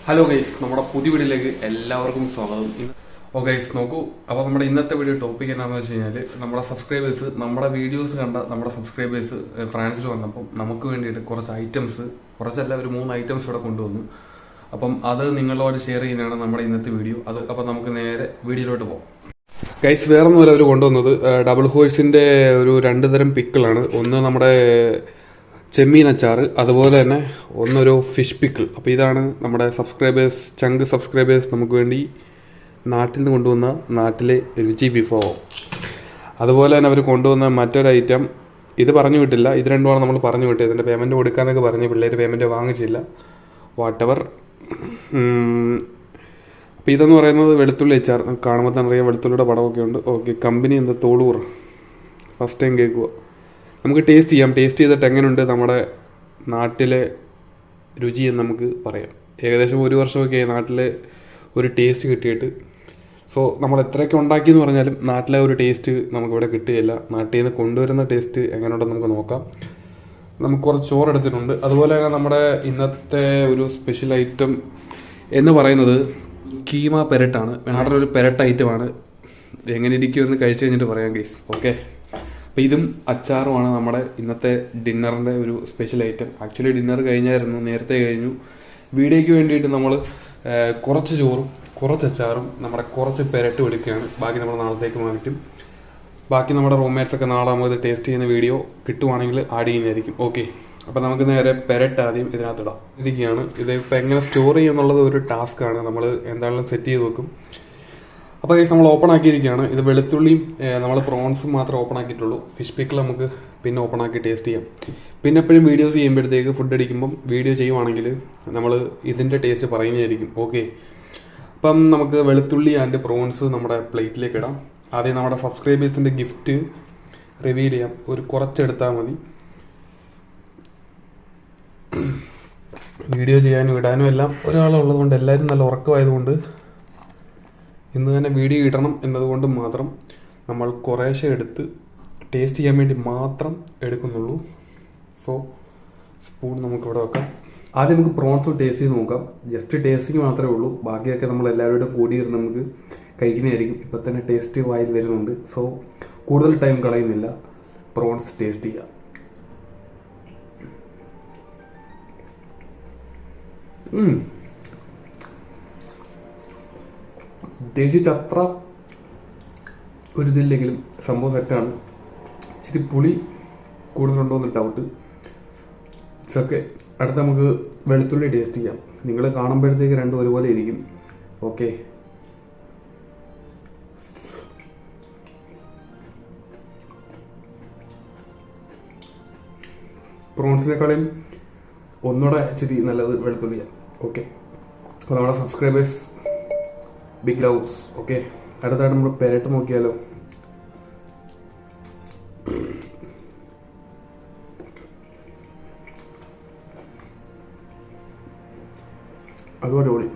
Hello guys, നമ്മുടെ പുതിയ വീഡിയോയിലേക്ക് എല്ലാവർക്കും സ്വാഗതം. ഗൈസ് നോക്കൂ, അപ്പോൾ നമ്മുടെ ഇന്നത്തെ വീഡിയോ ടോപ്പിക് എന്താണെന്ന് വെച്ച് കഴിഞ്ഞാൽ നമ്മുടെ സബ്സ്ക്രൈബേഴ്സ് നമ്മുടെ വീഡിയോസ് കണ്ട നമ്മുടെ സബ്സ്ക്രൈബേഴ്സ് ഫ്രാൻസിൽ വന്നപ്പം നമുക്ക് വേണ്ടിയിട്ട് കുറച്ച് ഐറ്റംസ്, കുറച്ചല്ല ഒരു 3 ഐറ്റംസ് ഇവിടെ കൊണ്ടുവന്നു. അപ്പം അത് നിങ്ങളോട് ഷെയർ ചെയ്യുന്നതാണ് നമ്മുടെ ഇന്നത്തെ വീഡിയോ. അപ്പം നമുക്ക് നേരെ വീഡിയോയിലോട്ട് പോകാം. ഗൈസ് വേറൊന്നുമല്ല അവർ കൊണ്ടുവന്നത് ഡബിൾ ഹോഴ്സിൻ്റെ ഒരു 2 തരം പിക്കിളാണ്. ഒന്ന് നമ്മുടെ ചെമ്മീൻ അച്ചാറ്, അതുപോലെ തന്നെ ഒന്നൊരു ഫിഷ് പിക്കിൾ. അപ്പോൾ ഇതാണ് നമ്മുടെ ചങ്ക് സബ്സ്ക്രൈബേഴ്സ് നമുക്ക് വേണ്ടി നാട്ടിൽ നിന്ന് കൊണ്ടുവന്ന നാട്ടിലെ രുചി വിഭവം. അതുപോലെ തന്നെ അവർ കൊണ്ടുവന്ന മറ്റൊരു ഐറ്റം, ഇത് പറഞ്ഞു വിട്ടില്ല, ഇത് രണ്ടുമാണ് നമ്മൾ പറഞ്ഞു വിട്ടത്. ഇതിൻ്റെ പേയ്മെൻറ്റ് കൊടുക്കാനൊക്കെ പറഞ്ഞ് പിള്ളേർ പേയ്മെൻറ്റ് വാങ്ങിച്ചില്ല, വാട്ടെവർ. അപ്പോൾ ഇതെന്ന് പറയുന്നത് വെളുത്തുള്ളി അച്ചാർ. കാണുമ്പോൾ തന്നെ അറിയാം വെളുത്തുള്ളിയുടെ പടമൊക്കെ ഉണ്ട്. ഓക്കെ, കമ്പനി എന്താ തോളൂർ, ഫസ്റ്റ് ടൈം കേൾക്കുക. നമുക്ക് ടേസ്റ്റ് ചെയ്യാം. ടേസ്റ്റ് ചെയ്തിട്ട് എങ്ങനെയുണ്ട് നമ്മുടെ നാട്ടിലെ രുചി എന്ന് നമുക്ക് പറയാം. ഏകദേശം 1 വർഷമൊക്കെ നാട്ടിലെ ഒരു ടേസ്റ്റ് കിട്ടിയിട്ട്. സോ നമ്മൾ എത്രയൊക്കെ ഉണ്ടാക്കിയെന്ന് പറഞ്ഞാലും നാട്ടിലെ ഒരു ടേസ്റ്റ് നമുക്കിവിടെ കിട്ടുകയില്ല. നാട്ടിൽ നിന്ന് കൊണ്ടുവരുന്ന ടേസ്റ്റ് എങ്ങനെയുണ്ടെന്ന് നമുക്ക് നോക്കാം. നമുക്ക് കുറച്ച് ചോറ് എടുത്തിട്ടുണ്ട്. അതുപോലെ തന്നെ നമ്മുടെ ഇന്നത്തെ ഒരു സ്പെഷ്യൽ ഐറ്റം എന്ന് പറയുന്നത് കീമ പെരട്ടാണ്. നാട്ടിലെ ഒരു പെരട്ട് ഐറ്റമാണ്. എങ്ങനെ ഇരിക്കുമെന്ന് കഴിച്ച് കഴിഞ്ഞിട്ട് പറയാം ഗൈസ്. ഓക്കെ, അപ്പോൾ ഇതും അച്ചാറുമാണ് നമ്മുടെ ഇന്നത്തെ ഡിന്നറിൻ്റെ ഒരു സ്പെഷ്യൽ ഐറ്റം. ആക്ച്വലി ഡിന്നർ കഴിഞ്ഞായിരുന്നു, നേരത്തെ കഴിഞ്ഞു. വീഡിയോയ്ക്ക് വേണ്ടിയിട്ട് നമ്മൾ കുറച്ച് ചോറും കുറച്ച് അച്ചാറും നമ്മുടെ കുറച്ച് പെരട്ട് എടുക്കുകയാണ്. ബാക്കി നമ്മൾ നാളത്തേക്ക് മാറ്റും. ബാക്കി നമ്മുടെ റൂംമേറ്റ്സൊക്കെ നാളെ നമുക്ക് ടേസ്റ്റ് ചെയ്യുന്ന വീഡിയോ കിട്ടുവാണെങ്കിൽ ആഡ് ചെയ്യുന്നതായിരിക്കും. ഓക്കെ, അപ്പോൾ നമുക്ക് നേരെ പെരട്ട് ആദ്യം ഇതിനകത്തിടാം. ഇരിക്കുകയാണ്. ഇത് ഇപ്പോൾ എങ്ങനെ സ്റ്റോർ ചെയ്യുന്നുള്ളത് ഒരു ടാസ്ക്കാണ്. നമ്മൾ എന്തായാലും സെറ്റ് ചെയ്ത് വെക്കും. അപ്പോൾ ഗൈസ് നമ്മൾ ഓപ്പൺ ആക്കിയിരിക്കുകയാണ്. ഇത് വെളുത്തുള്ളിയും നമ്മൾ പ്രോൺസും മാത്രമേ ഓപ്പൺ ആക്കിയിട്ടുള്ളൂ. ഫിഷ് പിക്കിൾ നമുക്ക് പിന്നെ ഓപ്പൺ ആക്കി ടേസ്റ്റ് ചെയ്യാം. പിന്നെ എപ്പോഴും വീഡിയോസ് ചെയ്യുമ്പോഴത്തേക്ക് ഫുഡ് അടിക്കുമ്പം വീഡിയോ ചെയ്യുവാണെങ്കിൽ നമ്മൾ ഇതിൻ്റെ ടേസ്റ്റ് പറയുന്നതായിരിക്കും. ഓക്കെ, അപ്പം നമുക്ക് വെളുത്തുള്ളി ആൻഡ് പ്രോൺസ് നമ്മുടെ പ്ലേറ്റിലേക്ക് ഇടാം. ആദ്യം നമ്മുടെ സബ്സ്ക്രൈബേഴ്സിൻ്റെ ഗിഫ്റ്റ് റിവീൽ ചെയ്യാം. ഒരു കുറച്ചെടുത്താൽ മതി. വീഡിയോ ചെയ്യാനും ഇടാനും എല്ലാം ഒരാളുള്ളതുകൊണ്ട്, എല്ലാവരും നല്ല ഉറക്കമായതുകൊണ്ട് ഇന്ന് തന്നെ വീഡിയോ ഇടണം എന്നതുകൊണ്ട് മാത്രം നമ്മൾ കുറേശ്ശെ എടുത്ത് ടേസ്റ്റ് ചെയ്യാൻ വേണ്ടി മാത്രം എടുക്കുന്നുള്ളൂ. സോ സ്പൂൺ നമുക്കിവിടെ വെക്കാം. ആദ്യം നമുക്ക് പ്രോൺസ് ടേസ്റ്റ് ചെയ്ത് നോക്കാം. ജസ്റ്റ് ടേസ്റ്റിങ് മാത്രമേ ഉള്ളൂ. ബാക്കിയൊക്കെ നമ്മൾ എല്ലാവരുടെ കൂടി ഇരുന്ന് നമുക്ക് കഴിക്കുന്നതായിരിക്കും. ഇപ്പം തന്നെ ടേസ്റ്റ് വായിൽ വരുന്നുണ്ട്. സോ കൂടുതൽ ടൈം കളയുന്നില്ല, പ്രോൺസ് ടേസ്റ്റ് ചെയ്യാം. ഉദ്ദേശിച്ച അത്ര ഒരു ഇതില്ലെങ്കിലും സംഭവം സെറ്റാണ്. ഇച്ചിരി പുളി കൂടുതലുണ്ടോ എന്ന് ഡൗട്ട്. ഇതൊക്കെ അടുത്ത് നമുക്ക് വെളുത്തുള്ളി ടേസ്റ്റ് ചെയ്യാം. നിങ്ങൾ കാണുമ്പോഴത്തേക്ക് രണ്ടും ഒരുപോലെ ഇരിക്കും. ഓക്കെ, പ്രോൺസിനേക്കാളും ഒന്നുകൂടെ ഇച്ചിരി നല്ലത് വെളുത്തുള്ളിയാണ്. ഓക്കെ, അപ്പോൾ നമ്മുടെ സബ്സ്ക്രൈബേഴ്സ് ബിഗ് ലവ്സ്. ഓക്കെ, അടുത്തായിട്ട് നമ്മൾ പെരട്ട് നോക്കിയാലോ. അതുപോലെ പൊളി.